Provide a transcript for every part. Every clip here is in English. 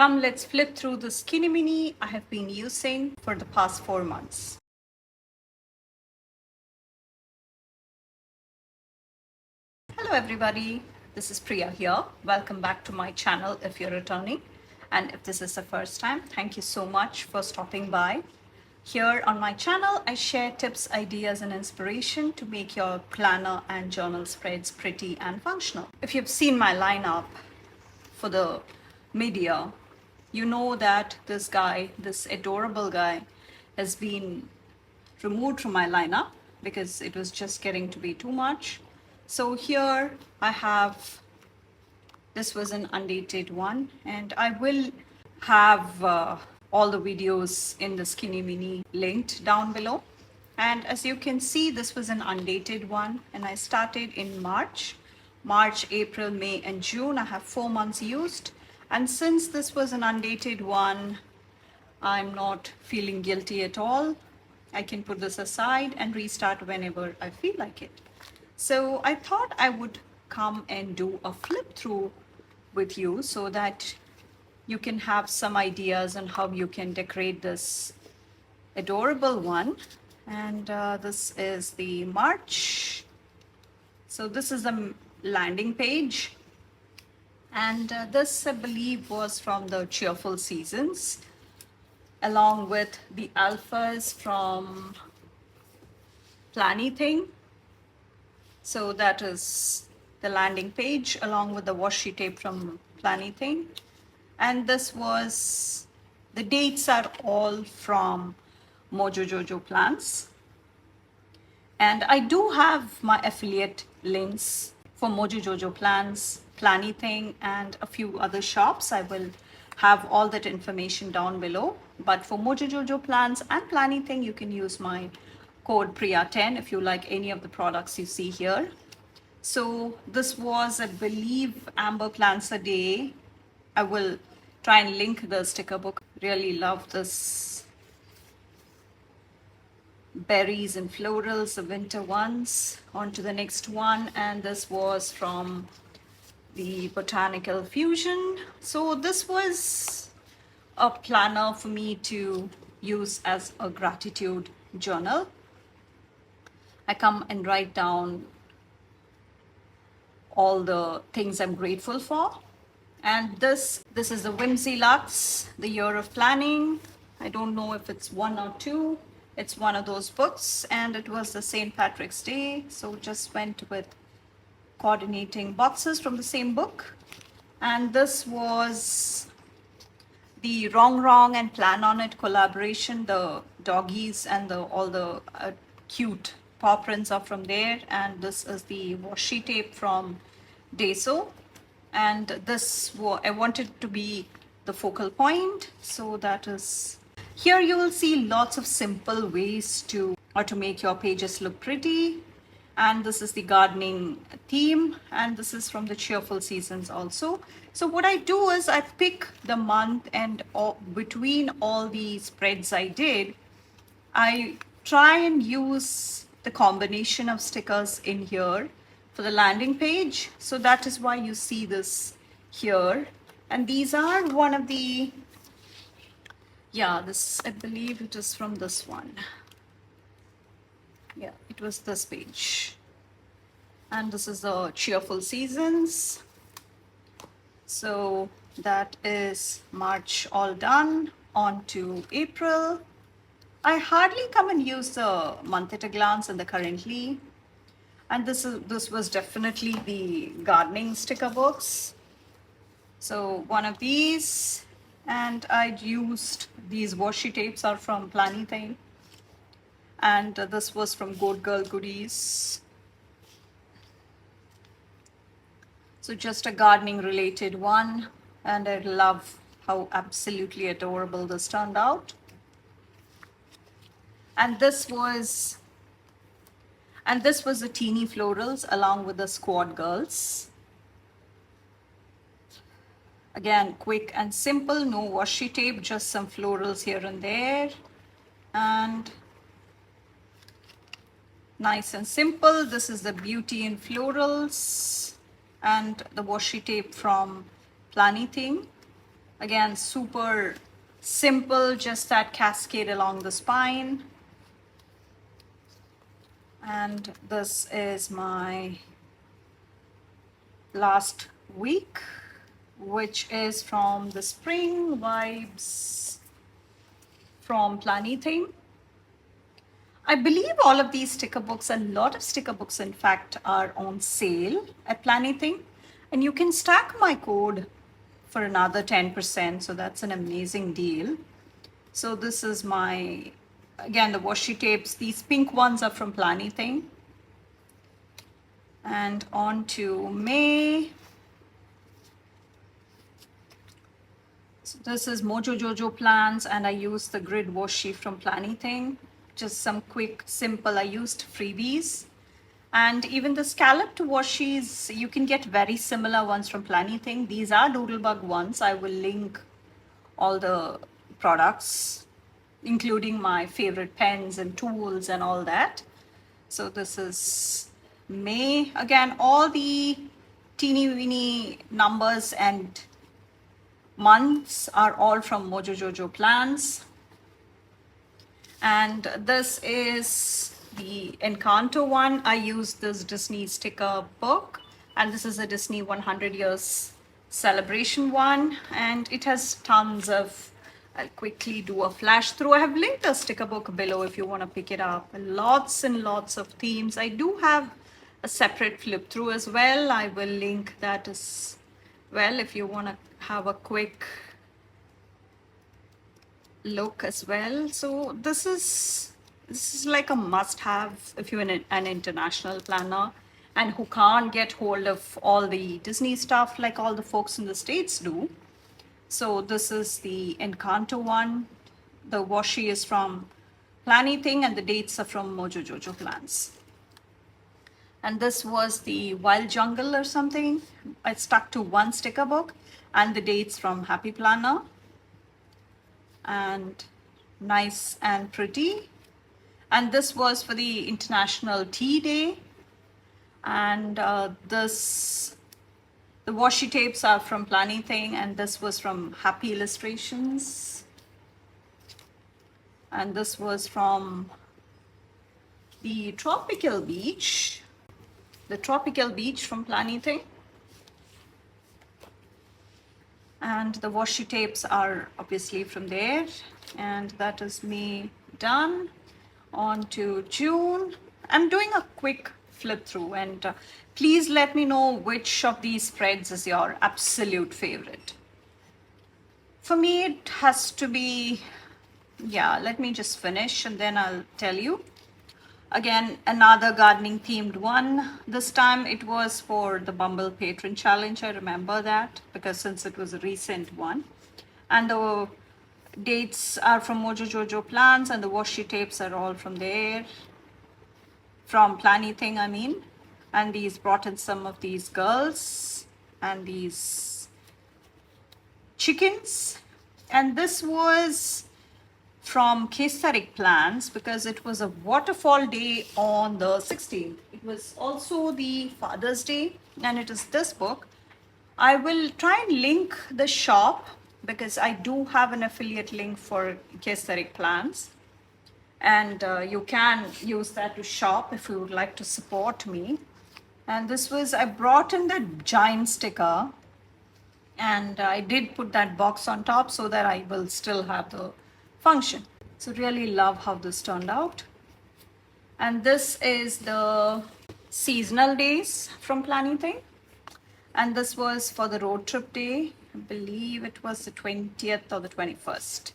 Come, let's flip through the Skinny Mini I have been using for the past 4 months. Hello everybody, this is Priya here. Welcome back to my channel if you're returning. And if this is the first time, thank you so much for stopping by. Here on my channel, I share tips, ideas, and inspiration to make your planner and journal spreads pretty and functional. If you've seen my lineup for the mid-year, you know that this guy, this adorable guy, has been removed from my lineup because it was just getting to be too much. So here I have, this was an undated one, and I will have all the videos in the Skinny Mini linked down below. And as you can see, this was an undated one, and I started in March, April, May, and June. I have 4 months used. And since this was an undated one, I'm not feeling guilty at all. I can put this aside and restart whenever I feel like it. So I thought I would come and do a flip through with you so that you can have some ideas on how you can decorate this adorable one. And this is the March. So this is the landing page. And this, I believe, was from the Cheerful Seasons, along with the alphas from Planything. So that is the landing page along with the washi tape from Planything. And this was, the dates are all from Mojo Jojo Plants. And I do have my affiliate links for Mojo Jojo Plants, Planything, and a few other shops. I will have all that information down below. But for Mojo Jojo Plants and Planything, you can use my code Priya10 if you like any of the products you see here. So this was, I believe, Amber Plants a Day. I will try and link the sticker book. Really love this. Berries and florals, the winter ones. On to the next one, and this was from the Botanical Fusion. So this was a planner for me to use as a gratitude journal. I come and write down all the things I'm grateful for. And this is the Whimsy Lux, the Year of Planning. I don't know if it's 1 or 2. It's one of those books, and it was the St. Patrick's Day. So just went with coordinating boxes from the same book. And this was the Wrong and Plan on It collaboration. The doggies and all the cute paw prints are from there. And this is the washi tape from Daiso. And this, I wanted to be the focal point. So that is, here you will see lots of simple ways to make your pages look pretty. And this is the gardening theme, and this is from the Cheerful Seasons also. So what I do is I pick the month, and between all the spreads I did, I try and use the combination of stickers in here for the landing page. So that is why you see this here. And these are one of the, yeah, this, I believe it is from this one. Yeah, it was this page. And this is the Cheerful Seasons. So that is March all done. On to April. I hardly come and use the month at a glance and the currently. And this was definitely the gardening sticker books. So one of these, and I used these washi tapes are from Planything. And this was from Goat Girl Goodies. So just a gardening related one. And I love how absolutely adorable this turned out. And this was the Teeny Florals along with the Squad Girls. Again, quick and simple, no washi tape, just some florals here and there. And nice and simple. This is the Beauty in Florals and the washi tape from Planything. Again, super simple, just that cascade along the spine. And this is my last week, which is from the Spring Vibes from Planything. I believe all of these sticker books, a lot of sticker books in fact, are on sale at Planything, and you can stack my code for another 10%, so that's an amazing deal. So this is my, again, the washi tapes. These pink ones are from Planything. And on to May. So this is Mojo Jojo plans, and I use the grid washi from Planything. Just some quick, simple, I used freebies. And even the scalloped washis, you can get very similar ones from Planything. These are Doodlebug ones. I will link all the products, including my favorite pens and tools and all that. So this is May. Again, all the teeny weeny numbers and months are all from Mojo Jojo plans. And this is the Encanto one. I used this Disney sticker book, and this is a Disney 100 years celebration one, and it has tons of, I'll quickly do a flash through. I have linked the sticker book below if you want to pick it up. Lots and lots of themes. I do have a separate flip through as well. I will link that as well if you want to have a quick look as well. So this is like a must have if you're an international planner and who can't get hold of all the Disney stuff like all the folks in the States do. So this is the Encanto one. The washi is from Planything and the dates are from Mojo Jojo plans. And this was the Wild Jungle or something. I stuck to one sticker book and the dates from Happy Planner. And nice and pretty. And this was for the International Tea Day. And the washi tapes are from Planything, and this was from Happy Illustrations. And this was from the Tropical Beach from Planything. And the washi tapes are obviously from there. And that is May done. On to June. I'm doing a quick flip through, and please let me know which of these spreads is your absolute favorite. For me, it has to be, yeah, let me just finish and then I'll tell you. Again, another gardening themed one. This time it was for the Bumble Patron Challenge. I remember that because since it was a recent one. And the dates are from Mojo Jojo plans and the washi tapes are all from there. From Planything, I mean. And these brought in some of these girls and these chickens. And this was from Kesarik plans because it was a waterfall day on the 16th. It was also the Father's Day, and it is this book. I will try and link the shop because I do have an affiliate link for Kesarik plans, and you can use that to shop if you would like to support me. And this was, I brought in that giant sticker, and I did put that box on top so that I will still have the function. So really love how this turned out. And this is the seasonal days from Planything. And this was for the road trip day. I believe it was the 20th or the 21st.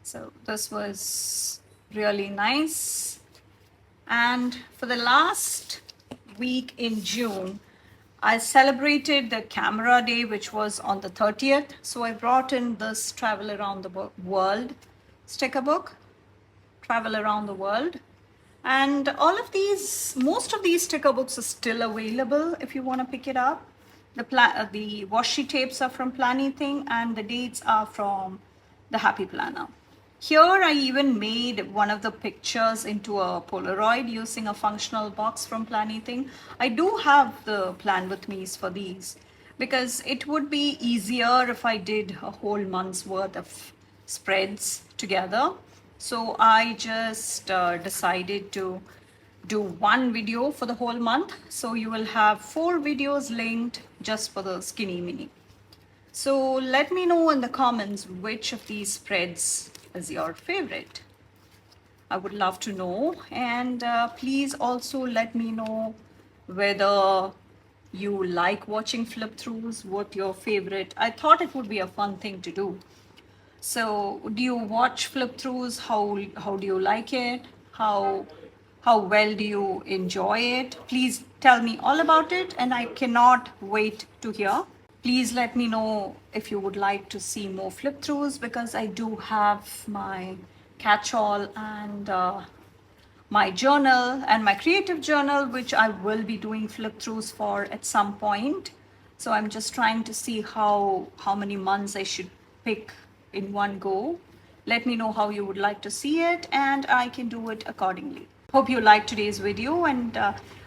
So this was really nice. And for the last week in June, I celebrated the camera day, which was on the 30th. So I brought in this Travel Around the World sticker book, Travel Around the World. And all of these, most of these sticker books are still available if you want to pick it up. The washi tapes are from Planything and the dates are from the Happy Planner. Here I even made one of the pictures into a Polaroid using a functional box from Planything. I do have the plan with me's for these, because it would be easier if I did a whole month's worth of spreads together. So I just decided to do one video for the whole month. So you will have 4 videos linked just for the Skinny Mini. So let me know in the comments which of these spreads is your favorite. I would love to know. And please also let me know whether you like watching flip throughs, what your favorite. I thought it would be a fun thing to do. So do you watch flip throughs? How do you like it? How well do you enjoy it? Please tell me all about it, and I cannot wait to hear. Please let me know if you would like to see more flip throughs, because I do have my catch-all and my journal and my creative journal, which I will be doing flip throughs for at some point. So I'm just trying to see how many months I should pick in one go. Let me know how you would like to see it, and I can do it accordingly. Hope you liked today's video and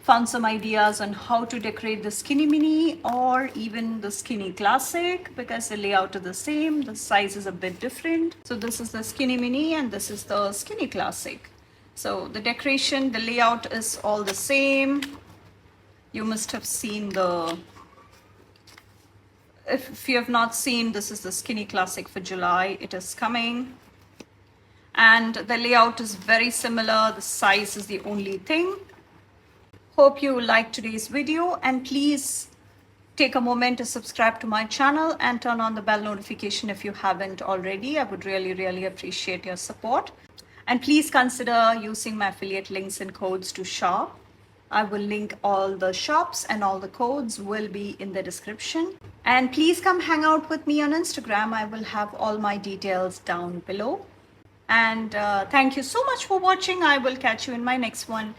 found some ideas on how to decorate the Skinny Mini or even the Skinny Classic, because the layout is the same, the size is a bit different. So this is the Skinny Mini and this is the Skinny Classic. So the decoration, the layout is all the same. You must have seen the, if you have not seen, this is the Skinny Classic for July. It is coming. And the layout is very similar. The size is the only thing. Hope you liked today's video, and please take a moment to subscribe to my channel and turn on the bell notification if you haven't already. I would really appreciate your support. And please consider using my affiliate links and codes to shop. I will link all the shops and all the codes will be in the description. And please come hang out with me on Instagram. I will have all my details down below. And thank you so much for watching. I will catch you in my next one.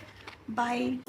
Bye.